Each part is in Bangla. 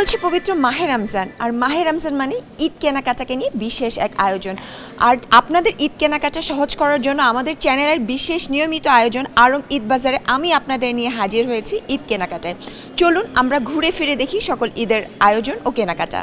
চলছে পবিত্র মাহে রমজান, আর মাহে রমজান মানে ঈদ কেনাকাটাকে নিয়ে বিশেষ এক আয়োজন। আর আপনাদের ঈদ কেনাকাটা সহজ করার জন্য আমাদের চ্যানেলের বিশেষ নিয়মিত আয়োজন আরং ঈদ বাজারে আমি আপনাদের নিয়ে হাজির হয়েছি ঈদ কেনাকাটায়। চলুন আমরা ঘুরে ফিরে দেখি সকল ঈদের আয়োজন ও কেনাকাটা।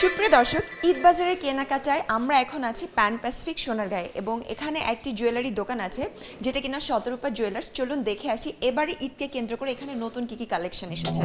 সুপ্রিয় দর্শক, ঈদ বাজারের কেনাকাটায় আমরা এখন আছি প্যান প্যাসিফিক সোনারগাঁয়ে এবং এখানে একটি জুয়েলারি দোকান আছে যেটা কিনা শতরূপা জুয়েলার্স। চলুন দেখে আসি এবারে ঈদকে কেন্দ্র করে এখানে নতুন কি কি কালেকশন এসেছে।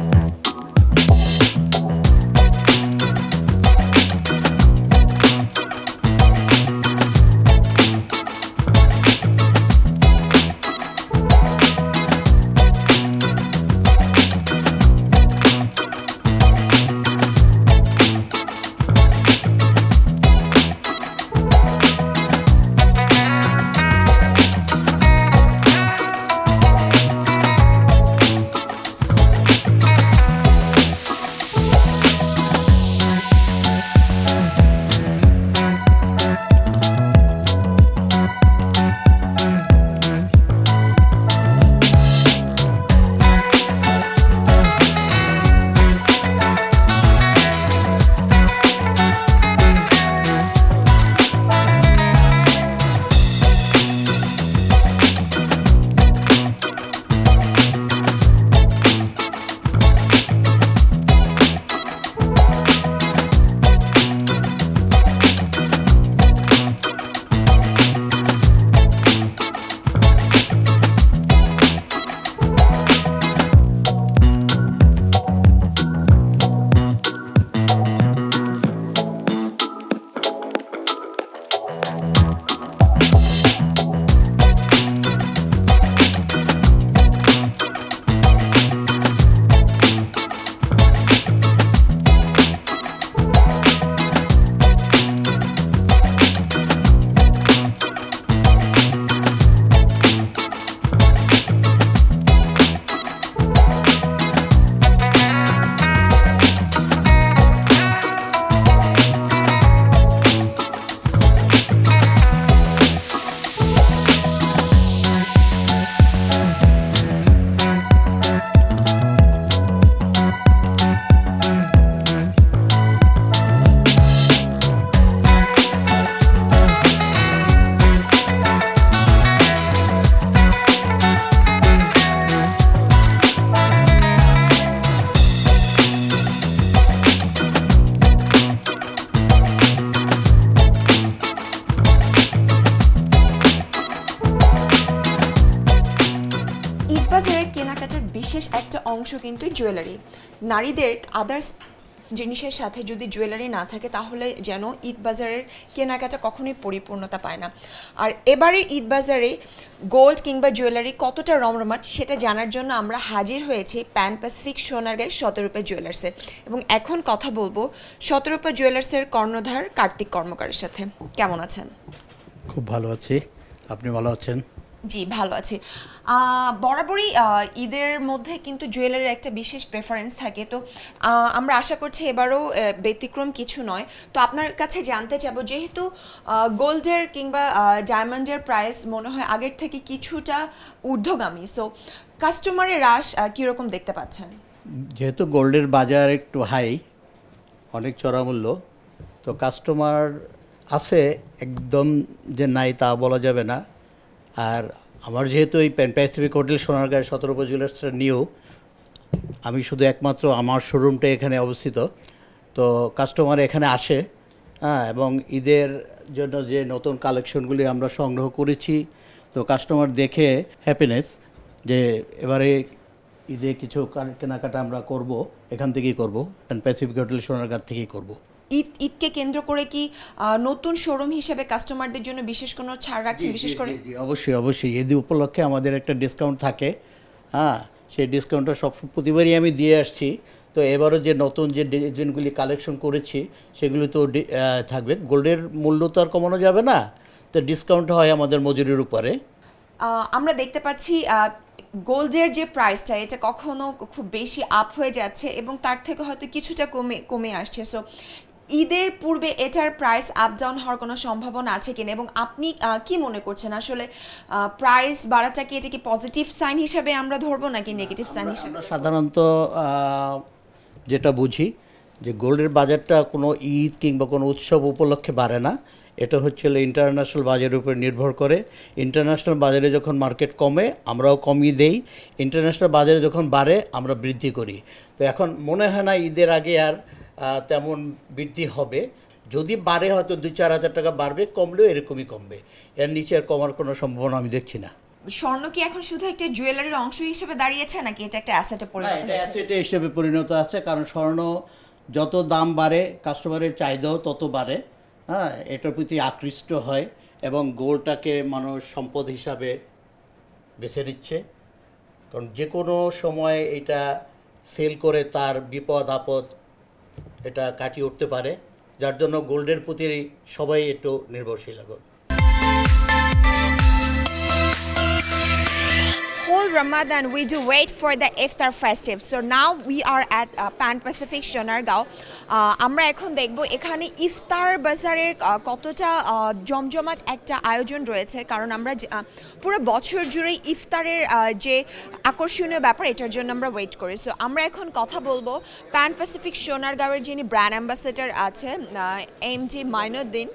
বাজারের কেনাকাটার বিশেষ একটা অংশ কিন্তু জুয়েলারি। নারীদের আদার্স জিনিসের সাথে যদি জুয়েলারি না থাকে তাহলে যেন ঈদ বাজারের কেনাকাটা কখনোই পরিপূর্ণতা পায় না। আর এবারের ঈদ বাজারে গোল্ড কিংবা জুয়েলারি কতটা রমরমাট সেটা জানার জন্য আমরা হাজির হয়েছি প্যান প্যাসিফিক সোনারগাঁও শতরূপা জুয়েলার্সে, এবং এখন কথা বলবো শতরূপা জুয়েলার্সের কর্ণধার কার্তিক কর্মকারের সাথে। কেমন আছেন? খুব ভালো আছি, আপনি ভালো আছেন? জি ভালো আছি। বরাবরই ঈদের মধ্যে কিন্তু জুয়েলারির একটা বিশেষ প্রেফারেন্স থাকে, তো আমরা আশা করছি এবারও ব্যতিক্রম কিছু নয়। তো আপনার কাছে জানতে চাবো, যেহেতু গোল্ডের কিংবা ডায়মন্ডের প্রাইস মনে হয় আগের থেকে কিছুটা ঊর্ধ্বগামী, সো কাস্টমারের হ্রাস কীরকম দেখতে পাচ্ছেন? যেহেতু গোল্ডের বাজার একটু হাই, অনেক চড়া মূল্য, তো কাস্টমার আছে, একদম যে নাই তা বলা যাবে না। আর আমার যেহেতু এই প্যান প্যাসিফিক হোটেল সোনারগাঁও শতরূপা জুয়েলার্সটা নিউ, আমি শুধু একমাত্র আমার শোরুমটা এখানে অবস্থিত, তো কাস্টমার এখানে আসে। এবং ঈদের জন্য যে নতুন কালেকশনগুলি আমরা সংগ্রহ করেছি, তো কাস্টমার দেখে হ্যাপিনেস যে এবারে ঈদে কিছু কেনাকাটা আমরা করব, এখান থেকেই করব, প্যান প্যাসিফিক হোটেল সোনারগাঁও থেকেই করব। ঈদকে কেন্দ্র করে কি নতুন শোরুম হিসেবে কাস্টমারদের জন্য বিশেষ কোনো ছাড় রাখছেন? বিশেষ করে অবশ্যই অবশ্যই ঈদ উপলক্ষে আমাদের একটা ডিসকাউন্ট থাকে। সেই ডিসকাউন্টটা সব প্রতিবারই আমি দিয়ে আসছি। তো এবারও যে নতুন যে ডিজাইনগুলি কালেকশন করেছি সেগুলো তো থাকবে। গোল্ডের মূল্য তো আর কমানো যাবে না, তো ডিসকাউন্ট হয় আমাদের মজুরির উপরে। আমরা দেখতে পাচ্ছি গোল্ডের যে প্রাইসটা এটা কখনো খুব বেশি আপ হয়ে যাচ্ছে এবং তার থেকে হয়তো কিছুটা কমে আসছে। সো ঈদের পূর্বে এটার প্রাইস আপ ডাউন হওয়ার কোনো সম্ভাবনা আছে কিনা, এবং আপনি কি মনে করছেন আসলে প্রাইস বাড়াটা কি এটা কি পজিটিভ সাইন হিসেবে আমরা ধরবো নাকি নেগেটিভ সাইন হিসেবে? সাধারণত যেটা বুঝি যে গোল্ডের বাজারটা কোনো ঈদ কিংবা কোনো উৎসব উপলক্ষে বাড়ে না, এটা হচ্ছে ইন্টারন্যাশনাল বাজারের উপর নির্ভর করে। ইন্টারন্যাশনাল বাজারে যখন মার্কেট কমে আমরাও কমিয়ে দেই, ইন্টারন্যাশনাল বাজারে যখন বাড়ে আমরা বৃদ্ধি করি। তো এখন মনে হয় না ঈদের আগে আর তেমন বৃদ্ধি হবে। যদি বাড়ে হয়তো 2-4 হাজার টাকা বাড়বে, কমলেও এরকমই কমবে, এর নিচে আর কমার কোনো সম্ভাবনা আমি দেখছি না। স্বর্ণ কি এখন শুধু একটা জুয়েলারির অংশ হিসেবে দাঁড়িয়েছে নাকি এটা একটা অ্যাসেটে পরিণত হয়েছে? অ্যাসেটে হিসেবে পরিণত আছে, কারণ স্বর্ণ যত দাম বাড়ে কাস্টমারের চাহিদাও তত বাড়ে। এটার প্রতি আকৃষ্ট হয় এবং গোল্ডটাকে মানুষ সম্পদ হিসাবে বেছে নিচ্ছে, কারণ যে কোনো সময় এটা সেল করে তার বিপদ আপদ এটা কাটিয়ে উঠতে পারে, যার জন্য গোল্ডের প্রতি সবাই একটু নির্ভরশীল এখন। Whole Ramadan we do wait for the iftar festive, so now we are at Pan Pacific Sonargaon. আমরা এখন দেখব এখানে ইফতার বাজারের কতটা জমজমাট একটা আয়োজন রয়েছে, কারণ আমরা পুরো বছর জুড়ে ইফতারের যে আকর্ষণীয় ব্যাপার এটার জন্য আমরা ওয়েট করি। সো আমরা এখন কথা বলবো প্যান প্যাসিফিক সোনারগাঁওয়ের যিনি ব্র্যান্ড অ্যাম্বাসেডর আছে এমডি মাইনুদ্দিন,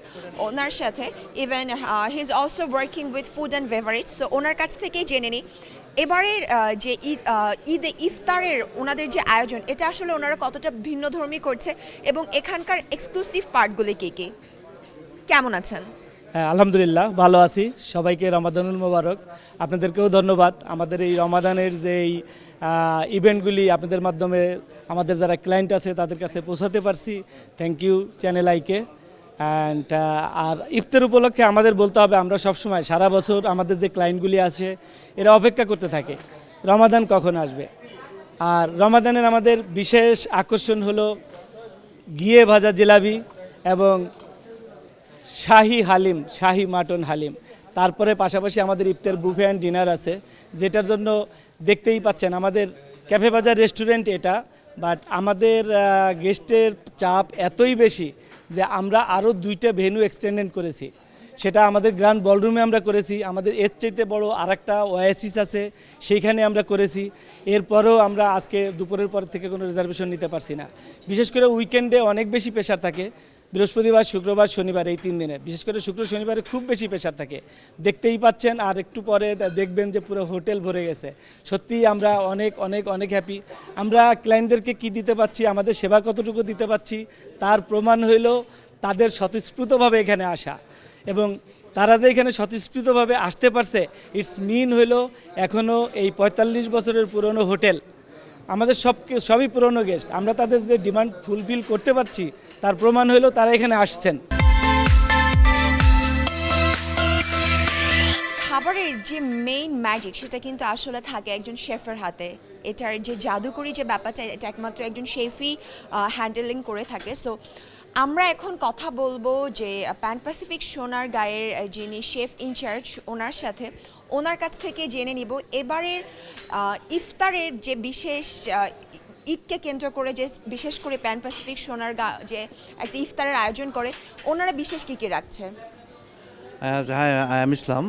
ওনার সাথে। Even he is also working with food and beverage, so ওনার কাছ থেকেই জেনে নিই এবারের যে ঈদে ইফতারের ওনাদের যে আয়োজন এটা আসলে ওনারা কতটা ভিন্নধর্মী করছে এবং এখানকার এক্সক্লুসিভ পার্টগুলি কী কী। কেমন আছেন? হ্যাঁ, আলহামদুলিল্লাহ ভালো আছি। সবাইকে রমাদানুল মোবারক। আপনাদেরকেও ধন্যবাদ আমাদের এই রমাদানের যেই ইভেন্টগুলি আপনাদের মাধ্যমে আমাদের যারা ক্লায়েন্ট আছে তাদের কাছে পৌঁছাতে পারছি। থ্যাংক ইউ চ্যানেল আইকে। অ্যান্ড আর ইফতার উপলক্ষে আমাদের বলতে হবে, আমরা সবসময় সারা বছর আমাদের যে ক্লায়েন্টগুলি আছে এরা অপেক্ষা করতে থাকে রমাদান কখন আসবে। আর রমাদানের আমাদের বিশেষ আকর্ষণ হলো ঘিয়ে ভাজা জিলাপি এবং শাহি হালিম, শাহি মাটন হালিম। তারপরে পাশাপাশি আমাদের ইফতার বুফে অ্যান্ড ডিনার আছে, যেটার জন্য দেখতেই পাচ্ছেন আমাদের ক্যাফে বাজার রেস্টুরেন্ট এটা, বাট আমাদের গেস্টের চাপ এতই বেশি যে আমরা আরও 2টা ভেন্যু এক্সটেন্ড করেছি। সেটা আমাদের গ্র্যান্ড বলরুমে আমরা করেছি, আমাদের এর চাইতে বড় আরেকটা ওয়াসিস আছে সেইখানে আমরা করেছি। এরপরেও আমরা আজকে দুপুরের পর থেকে কোনো রিজার্ভেশন নিতে পারছি না। বিশেষ করে উইকেন্ডে অনেক বেশি প্রেশার থাকে, বৃহস্পতিবার শুক্রবার শনিবার এই 3 দিনে, বিশেষ করে শুক্র শনিবারে খুব বেশি প্রেশার থাকে, দেখতেই পাচ্ছেন। আর একটু পরে দেখবেন যে পুরো হোটেল ভরে গেছে। সত্যিই আমরা অনেক অনেক অনেক হ্যাপি। আমরা ক্লায়েন্টদেরকে কি দিতে পারছি, আমাদের সেবা কতটুকু দিতে পারছি তার প্রমাণ হইল তাদের স্বতঃস্ফূর্তভাবে এখানে আসা। এবং তারা যে এখানে স্বতঃস্ফূর্তভাবে আসতে পারছে, ইটস মিন হলো এখনও এই 45 বছরের পুরনো হোটেল, আমাদের সবই পুরনো গেস্ট, আমরা তাদের যে ডিমান্ড ফুলফিল করতে পারছি তার প্রমাণ হলো তারা এখানে আসছেন। খাবারের যে মেইন ম্যাজিক সেটা কিন্তু আসলে থাকে একজন শেফের হাতে। এটার যে জাদুকরি যে ব্যাপারটা এটা একমাত্র একজন শেফই হ্যান্ডেলিং করে থাকে। সো আমরা এখন কথা বলবো যে প্যান প্যাসিফিক সোনারগাঁয়ের যিনি শেফ ইনচার্জ ওনার সাথে, ওনার কাছ থেকে জেনে নিব এবারের ইফতারের যে বিশেষ ঈদকে কেন্দ্র করে যে বিশেষ করে প্যান প্যাসিফিক সোনারগাঁ যে একটা ইফতারের আয়োজন করে, ওনারা বিশেষ কী কী রাখছে। Hi, I am Islam.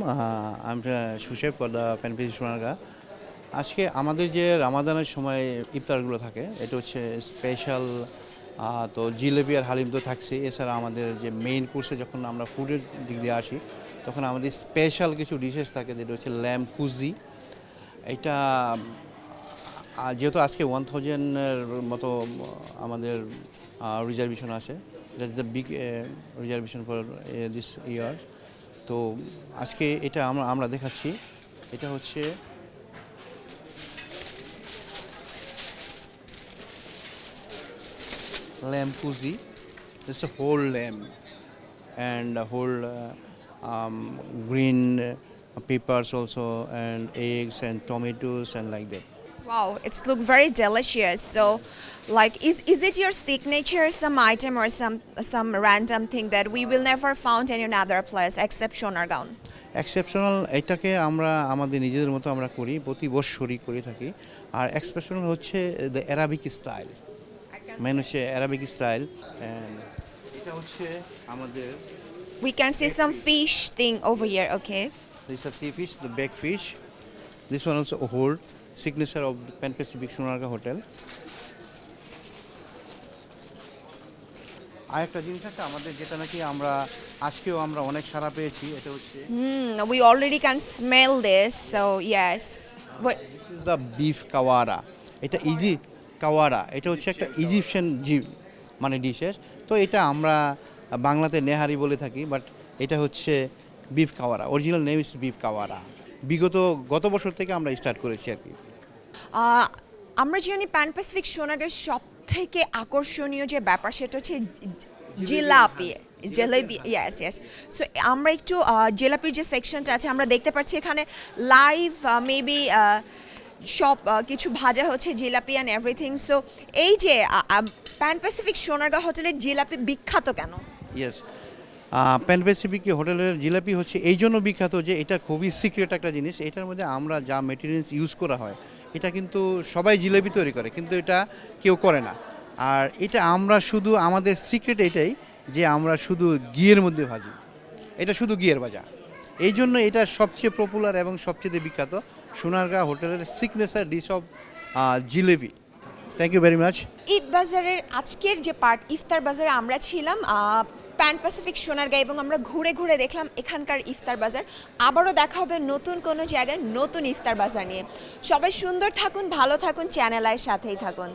I'm sous chef for the Pan Pacific Sonaরগাঁ। আজকে আমাদের যে রামাদানের সময় ইফতারগুলো থাকে এটা হচ্ছে স্পেশাল, তো জিলেবি আর হালিম তো থাকছে। এছাড়া আমাদের যে মেইন কোর্সে যখন আমরা ফুডের দিক দিয়ে আসি তখন আমাদের স্পেশাল কিছু ডিশেস থাকে, যেটা হচ্ছে ল্যাম্ব কুজি। এটা যেহেতু আজকে 1000-এর মতো আমাদের রিজার্ভেশন আছে, এটা the big reservation for this ইয়ার। তো আজকে এটা আমরা দেখাচ্ছি, এটা হচ্ছে lamb kuzi. It's a whole lamb and a whole green peppers also, and eggs and tomatoes and like that. Wow, it's look very delicious. So, like, is it your signature some item or some random thing that we will never found in another place except Sonargaon? Exceptional এটাকে আমরা আমাদের নিজেদের মতো আমরা করি, প্রতি বছরই করে থাকি। আর এক্সেপশনাল হচ্ছে দ্য অ্যারাবিক স্টাইল, মেন হচ্ছে অ্যারাবিক স্টাইল। অ্যান্ড এটা হচ্ছে আমাদের We can see some fish thing over here, okay? this is a sea fish, the baked fish. This one also a whole signature of the Pan Pacific Sonaরগাঁ হোটেল। আরেকটা জিনিস আছে আমাদের যেটা নাকি আমরা আজকেও আমরা অনেক সাড়া পেয়েছি, এটা হচ্ছে We already can smell this, so yes. But this is the beef কাওয়ারা। এটা কাওয়ারা, এটা হচ্ছে একটা ইজিপশিয়ান মানে ডিশেস। তো এটা আমরা বাংলাতে নেহারি বলে থাকি, বাট এটা হচ্ছে বিফ কাওয়ারা, অরিজিনাল নেম ইজ বিফ কাওয়ারা। গত বছর থেকে আমরা স্টার্ট করেছি আর কি। আমরা জানি প্যান প্যাসিফিক সোনারগাঁর সব থেকে আকর্ষণীয় যে ব্যাপার সেটা হচ্ছে জিলাপি, জেলেবি। ইয়েস। সো আমরা একটু জিলাপির যে সেকশনটা আছে আমরা দেখতে পাচ্ছি এখানে লাইভ মেবি সব কিছু ভাজা হচ্ছে, জিলাপি অ্যান্ড এভরিথিং। সো এই যে প্যান প্যাসিফিক সোনারগাঁ হোটেলের জিলাপি বিখ্যাত কেন? ইয়েস, প্যান প্যাসিফিক হোটেলের জিলাপি হচ্ছে এই জন্য বিখ্যাত যে এটা খুবই সিক্রেট একটা জিনিস। এটার মধ্যে আমরা যা মেটেরিয়ালস ইউজ করা হয় এটা কিন্তু সবাই জিলাপি তৈরি করে, কিন্তু এটা কেউ করে না। আর এটা আমরা শুধু আমাদের সিক্রেট এটাই যে আমরা শুধু ঘিয়ের মধ্যে ভাজি, এটা শুধু ঘিয়ের ভাজা। এই জন্য এটা সবচেয়ে পপুলার এবং সবচেয়ে বিখ্যাত সোনারগাঁ হোটেলের signature dish of jalebi. Thank you very much. Eid বাজারের আজকের যে পার্ট ইফতার বাজারে আমরা ছিলাম প্যান প্যাসিফিক সোনারগাঁ, এবং আমরা ঘুরে ঘুরে দেখলাম এখানকার ইফতার বাজার। আবারও দেখা হবে নতুন কোনো জায়গায় নতুন ইফতার বাজার নিয়ে। সবাই সুন্দর থাকুন, ভালো থাকুন, চ্যানেল আইয়ের সাথেই থাকুন।